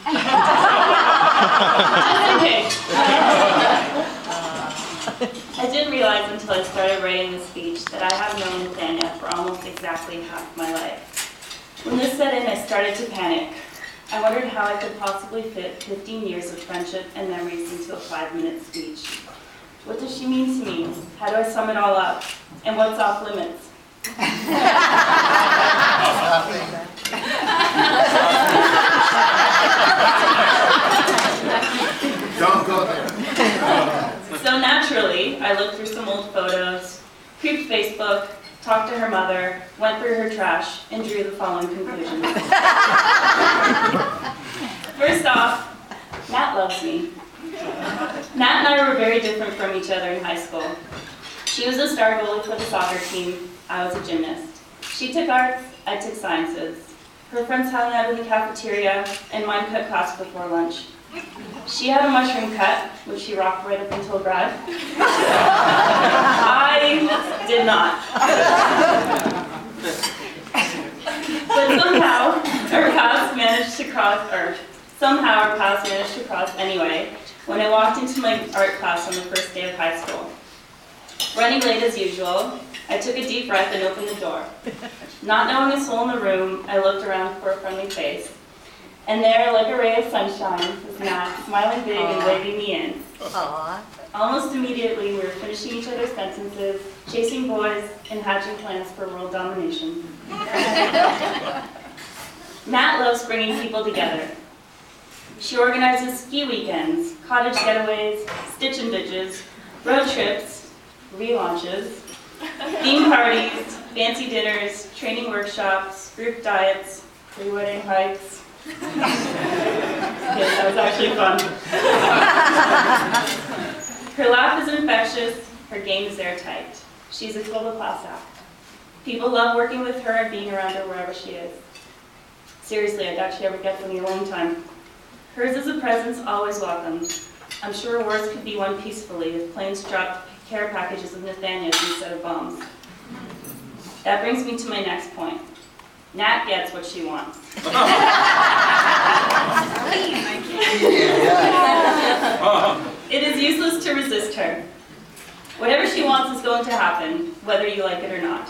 I didn't realize until I started writing the speech that I have known Nathaniel for almost exactly half my life. When this set in, I started to panic. I wondered how I could possibly fit 15 years of friendship and memories into a 5-minute speech. What does she mean to me? How do I sum it all up? And what's off limits? Don't go there. So naturally, I looked through some old photos, creeped Facebook, talked to her mother, went through her trash, and drew the following conclusions. First off, Nat loves me. Nat and I were very different from each other in high school. She was a star goalie for the soccer team. I was a gymnast. She took arts, I took sciences. Her friends hung out in the cafeteria, and mine cut class before lunch. She had a mushroom cut, which she rocked right up until grad. I did not. But somehow our paths managed to cross anyway when I walked into my art class on the first day of high school. Running late as usual, I took a deep breath and opened the door. Not knowing a soul in the room, I looked around for a friendly face. And there, like a ray of sunshine, was Nat, smiling big and waving me in. Aww. Almost immediately, we were finishing each other's sentences, chasing boys, and hatching plans for world domination. Nat loves bringing people together. She organizes ski weekends, cottage getaways, stitch and ditches, road trips, relaunches, theme parties, fancy dinners, training workshops, group diets, pre-wedding hikes. Yes, that was actually fun. Her laugh is infectious, her game is airtight. She's a total class act. People love working with her and being around her wherever she is. Seriously, I doubt she ever gets any alone time. Hers is a presence always welcomed. I'm sure wars could be won peacefully if planes dropped care packages of Nathaniels instead of bombs. That brings me to my next point. Nat gets what she wants. It is useless to resist her. Whatever she wants is going to happen, whether you like it or not.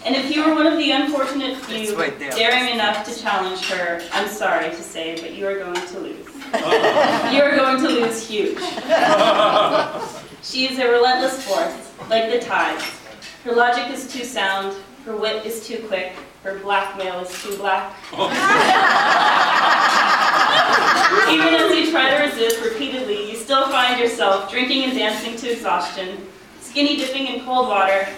And if you are one of the unfortunate few daring enough to challenge her, I'm sorry to say, but you are going to lose. You are going to lose huge. She is a relentless force, like the tides. Her logic is too sound, her wit is too quick, her blackmail is too black. Even as you try to resist repeatedly, you still find yourself drinking and dancing to exhaustion, skinny dipping in cold water,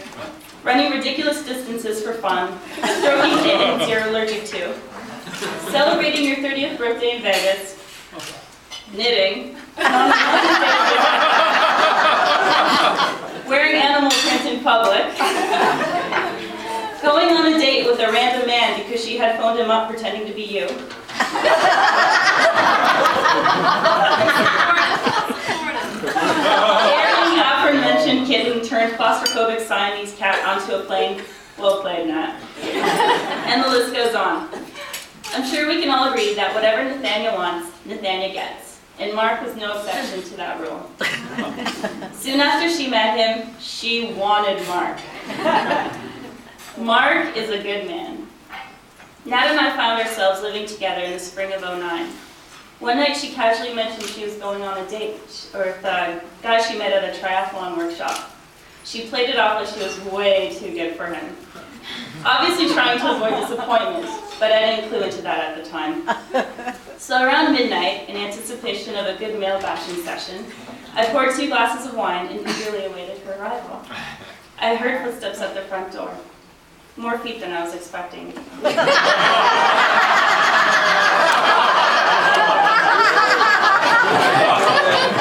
running ridiculous distances for fun, stroking kittens you're allergic to, celebrating your 30th birthday in Vegas, knitting, wearing animal print in public, going on a date with a random man because she had phoned him up pretending to be you, carrying the aforementioned kitten turned claustrophobic Siamese cat onto a plane. Well played, Nat. And the list goes on. I'm sure we can all agree that whatever Nathaniel wants, Nathaniel gets. And Mark was no exception to that rule. Soon after she met him, she wanted Mark. Mark is a good man. Nat and I found ourselves living together in the spring of '09. One night she casually mentioned she was going on a date with a guy she met at a triathlon workshop. She played it off like she was way too good for him. Obviously trying to avoid disappointment, but I didn't clue into that at the time. So around midnight, in anticipation of a good male bashing session, I poured 2 glasses of wine and eagerly awaited her arrival. I heard footsteps at the front door. More feet than I was expecting.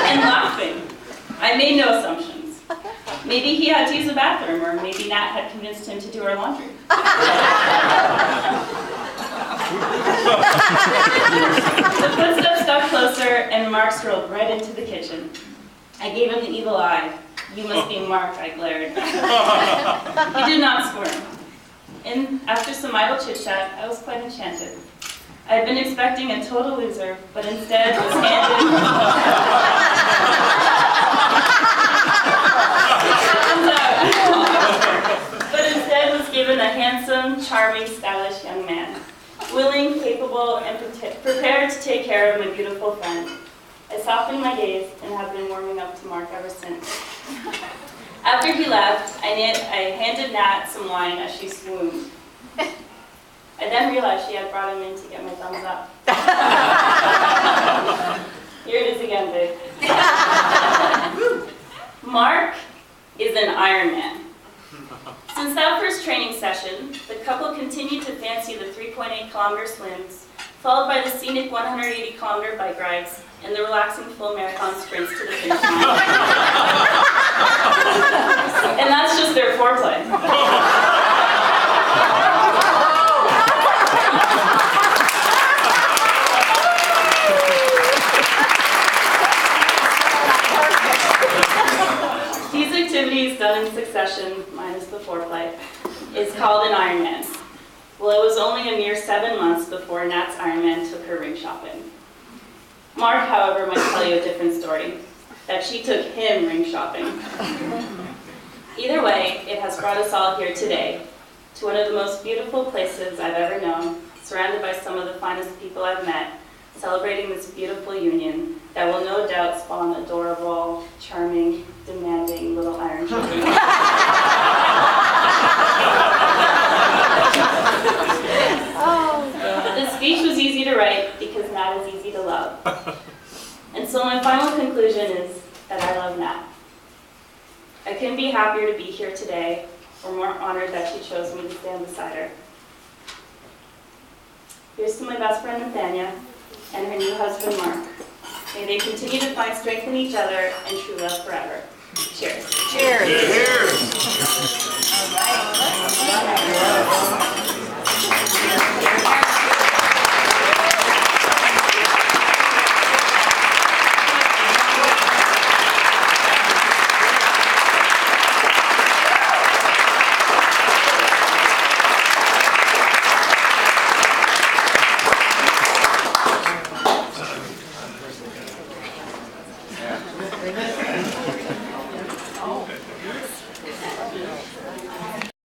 And laughing. I made no assumptions. Maybe he had to use the bathroom, or maybe Nat had convinced him to do our laundry. The footsteps got closer, and Mark strolled right into the kitchen. I gave him the evil eye. You must be Mark, I glared. He did not squirm. And after some idle chit-chat, I was quite enchanted. I had been expecting a total loser, but instead was handed... but instead was given a handsome, charming, stylish young man, willing, capable, and prepared to take care of my beautiful friend. I softened my gaze and have been warming up to Mark ever since. After he left, I handed Nat some wine as she swooned. I then realized she had brought him in to get my thumbs up. Here it is again, babe. Mark is an Iron Man. Since that first training session, the couple continued to fancy the 3.8-kilometer swims, followed by the scenic 180-kilometer bike rides, and the relaxing full marathon sprints to the finish line. And that's just their foreplay. These activities done in succession, minus the foreplay, is called an Ironman. Well, it was only a mere 7 months before Nat's Ironman took her ring shopping. Mark, however, might tell you a different story, that she took him ring shopping. Either way, it has brought us all here today, to one of the most beautiful places I've ever known, surrounded by some of the finest people I've met, celebrating this beautiful union that will no doubt spawn adorable, charming, demanding little iron children. The speech was easy to write because Nat is easy to love. And so my final conclusion is that I love Nat. I couldn't be happier to be here today, or more honored that she chose me to stand beside her. Here's to my best friend Nathania and her new husband Mark. May they continue to find strength in each other and true love forever. Cheers. Cheers. Cheers.